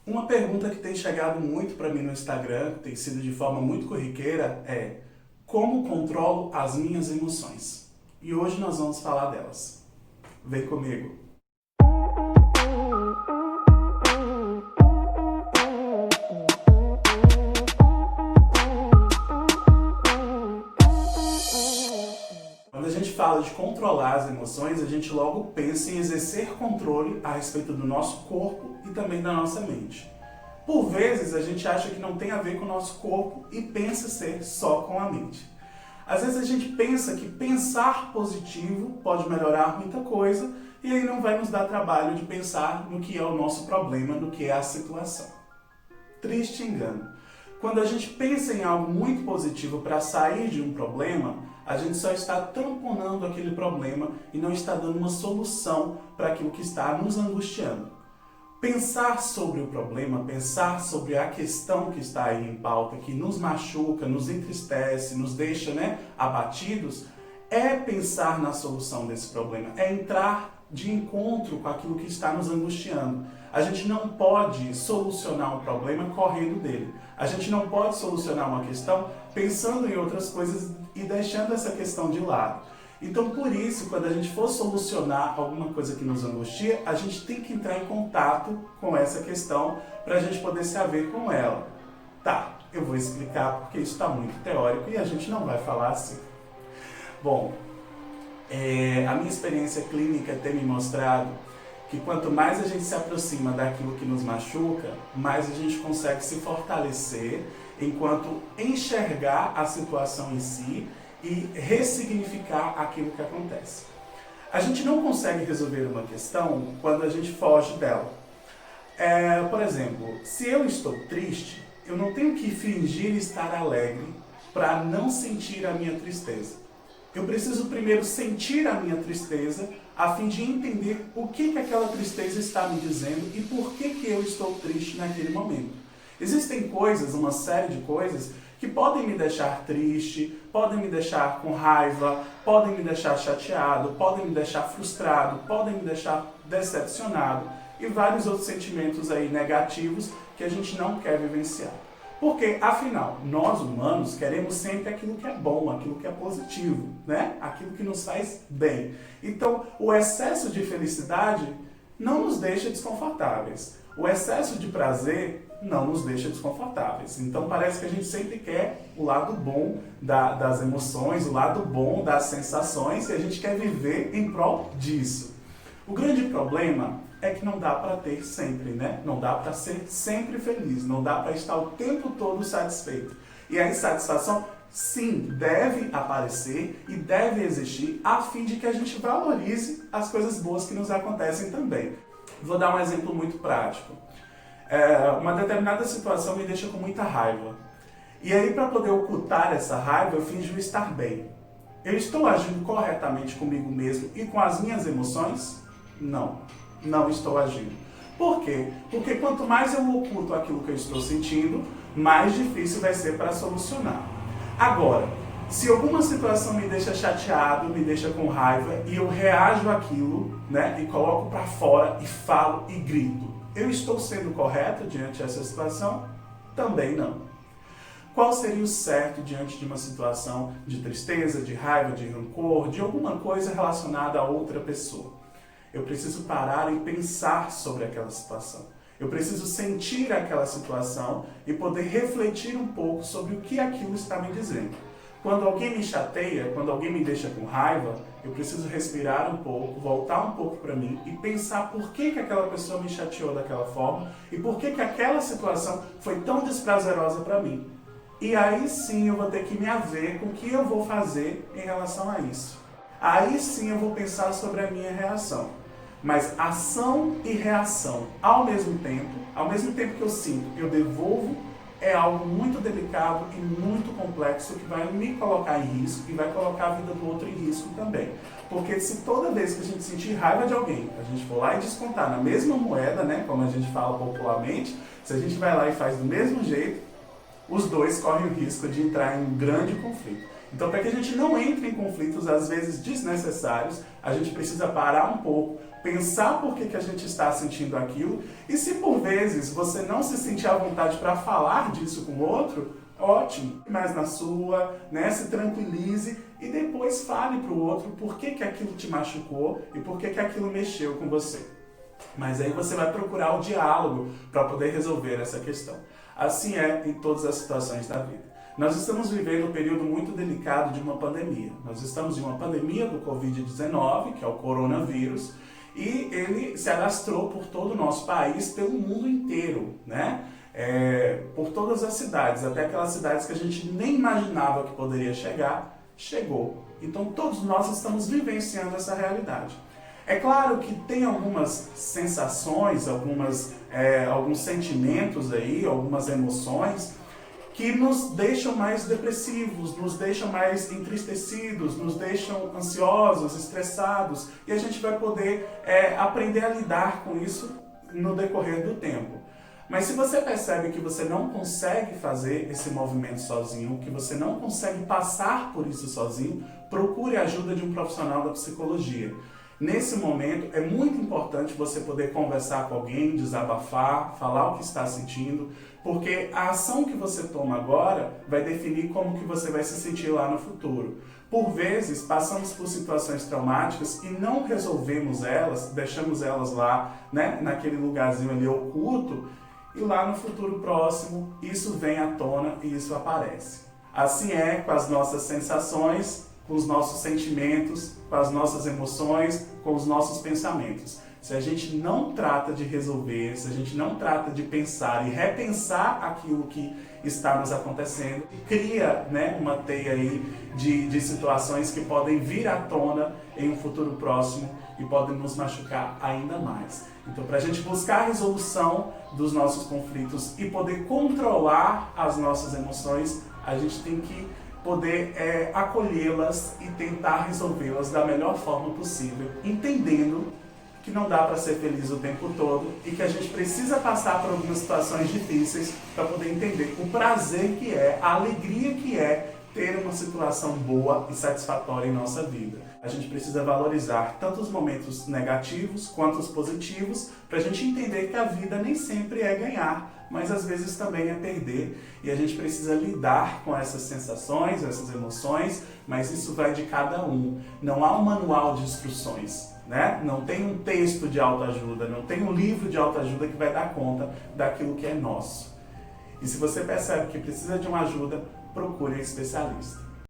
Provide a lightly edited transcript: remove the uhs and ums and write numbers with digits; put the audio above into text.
Uma pergunta que tem chegado muito para mim no Instagram, que tem sido de forma muito corriqueira, é: como controlo as minhas emoções? E hoje nós vamos falar delas. Vem comigo! Quando a gente fala de controlar as emoções, a gente logo pensa em exercer controle a respeito do nosso corpo e também da nossa mente. Por vezes, a gente acha que não tem a ver com o nosso corpo e pensa ser só com a mente. Às vezes a gente pensa que pensar positivo pode melhorar muita coisa e aí não vai nos dar trabalho de pensar no que é o nosso problema, no que é a situação. Triste engano. Quando a gente pensa em algo muito positivo para sair de um problema, a gente só está tamponando aquele problema e não está dando uma solução para aquilo que está nos angustiando. Pensar sobre o problema, pensar sobre a questão que está aí em pauta, que nos machuca, nos entristece, nos deixa, abatidos, é pensar na solução desse problema, é entrar de encontro com aquilo que está nos angustiando. A gente não pode solucionar um problema correndo dele. A gente não pode solucionar uma questão pensando em outras coisas e deixando essa questão de lado. Então, por isso, quando a gente for solucionar alguma coisa que nos angustia, a gente tem que entrar em contato com essa questão para a gente poder se haver com ela. Tá, eu vou explicar porque isso está muito teórico e a gente não vai falar assim. Bom, a minha experiência clínica tem me mostrado que quanto mais a gente se aproxima daquilo que nos machuca, mais a gente consegue se fortalecer enquanto enxergar a situação em si e ressignificar aquilo que acontece. A gente não consegue resolver uma questão quando a gente foge dela. Por exemplo, se eu estou triste, eu não tenho que fingir estar alegre para não sentir a minha tristeza. Eu preciso primeiro sentir a minha tristeza a fim de entender o que aquela tristeza está me dizendo e por que eu estou triste naquele momento. Existem coisas, uma série de coisas, que podem me deixar triste, podem me deixar com raiva, podem me deixar chateado, podem me deixar frustrado, podem me deixar decepcionado e vários outros sentimentos aí negativos que a gente não quer vivenciar. Porque, afinal, nós humanos queremos sempre aquilo que é bom, aquilo que é positivo, Aquilo que nos faz bem. Então, o excesso de felicidade não nos deixa desconfortáveis. O excesso de prazer não nos deixa desconfortáveis. Então parece que a gente sempre quer o lado bom das emoções, o lado bom das sensações, e a gente quer viver em prol disso. O grande problema é que não dá para ter sempre, Não dá para ser sempre feliz, não dá para estar o tempo todo satisfeito. E a insatisfação, sim, deve aparecer e deve existir a fim de que a gente valorize as coisas boas que nos acontecem também. Vou dar um exemplo muito prático. Uma determinada situação me deixa com muita raiva. E aí, para poder ocultar essa raiva, eu finjo estar bem. Eu estou agindo corretamente comigo mesmo e com as minhas emoções? Não, não estou agindo. Por quê? Porque quanto mais eu oculto aquilo que eu estou sentindo, mais difícil vai ser para solucionar. Agora, se alguma situação me deixa chateado, me deixa com raiva e eu reajo àquilo, e coloco para fora e falo e grito, eu estou sendo correto diante dessa situação? Também não. Qual seria o certo diante de uma situação de tristeza, de raiva, de rancor, de alguma coisa relacionada a outra pessoa? Eu preciso parar e pensar sobre aquela situação. Eu preciso sentir aquela situação e poder refletir um pouco sobre o que aquilo está me dizendo. Quando alguém me chateia, quando alguém me deixa com raiva, eu preciso respirar um pouco, voltar um pouco para mim e pensar por que aquela pessoa me chateou daquela forma e por que aquela situação foi tão desprazerosa para mim. E aí sim eu vou ter que me haver com o que eu vou fazer em relação a isso. Aí sim eu vou pensar sobre a minha reação. Mas ação e reação ao mesmo tempo que eu sinto, eu devolvo, é algo muito delicado e muito complexo que vai me colocar em risco e vai colocar a vida do outro em risco também. Porque se toda vez que a gente sentir raiva de alguém, a gente for lá e descontar na mesma moeda, como a gente fala popularmente, se a gente vai lá e faz do mesmo jeito, os dois correm o risco de entrar em um grande conflito. Então, para que a gente não entre em conflitos, às vezes desnecessários, a gente precisa parar um pouco, pensar por que a gente está sentindo aquilo, e se por vezes você não se sentir à vontade para falar disso com o outro, ótimo, mas na sua, né, se tranquilize e depois fale para o outro por que aquilo te machucou e por que aquilo mexeu com você. Mas aí você vai procurar o diálogo para poder resolver essa questão. Assim é em todas as situações da vida. Nós estamos vivendo um período muito delicado de uma pandemia. Nós estamos em uma pandemia do Covid-19, que é o coronavírus, e ele se alastrou por todo o nosso país, pelo mundo inteiro, né? Por todas as cidades, até aquelas cidades que a gente nem imaginava que poderia chegar, chegou. Então todos nós estamos vivenciando essa realidade. É claro que tem algumas sensações, alguns sentimentos aí, algumas emoções que nos deixam mais depressivos, nos deixam mais entristecidos, nos deixam ansiosos, estressados, e a gente vai poder aprender a lidar com isso no decorrer do tempo. Mas se você percebe que você não consegue fazer esse movimento sozinho, que você não consegue passar por isso sozinho, procure a ajuda de um profissional da psicologia. Nesse momento, é muito importante você poder conversar com alguém, desabafar, falar o que está sentindo, porque a ação que você toma agora vai definir como que você vai se sentir lá no futuro. Por vezes, passamos por situações traumáticas e não resolvemos elas, deixamos elas lá, né, naquele lugarzinho ali oculto, e lá no futuro próximo, isso vem à tona e isso aparece. Assim é com as nossas sensações, com os nossos sentimentos, com as nossas emoções, com os nossos pensamentos. Se a gente não trata de resolver, se a gente não trata de pensar e repensar aquilo que está nos acontecendo, cria, né, uma teia aí de situações que podem vir à tona em um futuro próximo e podem nos machucar ainda mais. Então, para a gente buscar a resolução dos nossos conflitos e poder controlar as nossas emoções, a gente tem que poder acolhê-las e tentar resolvê-las da melhor forma possível, entendendo que não dá para ser feliz o tempo todo e que a gente precisa passar por algumas situações difíceis para poder entender o prazer que é, a alegria que é ter uma situação boa e satisfatória em nossa vida. A gente precisa valorizar tanto os momentos negativos quanto os positivos para a gente entender que a vida nem sempre é ganhar, mas às vezes também é perder, e a gente precisa lidar com essas sensações, essas emoções, mas isso vai de cada um. Não há um manual de instruções, né? Não tem um texto de autoajuda, não tem um livro de autoajuda que vai dar conta daquilo que é nosso. E se você percebe que precisa de uma ajuda, procure um especialista.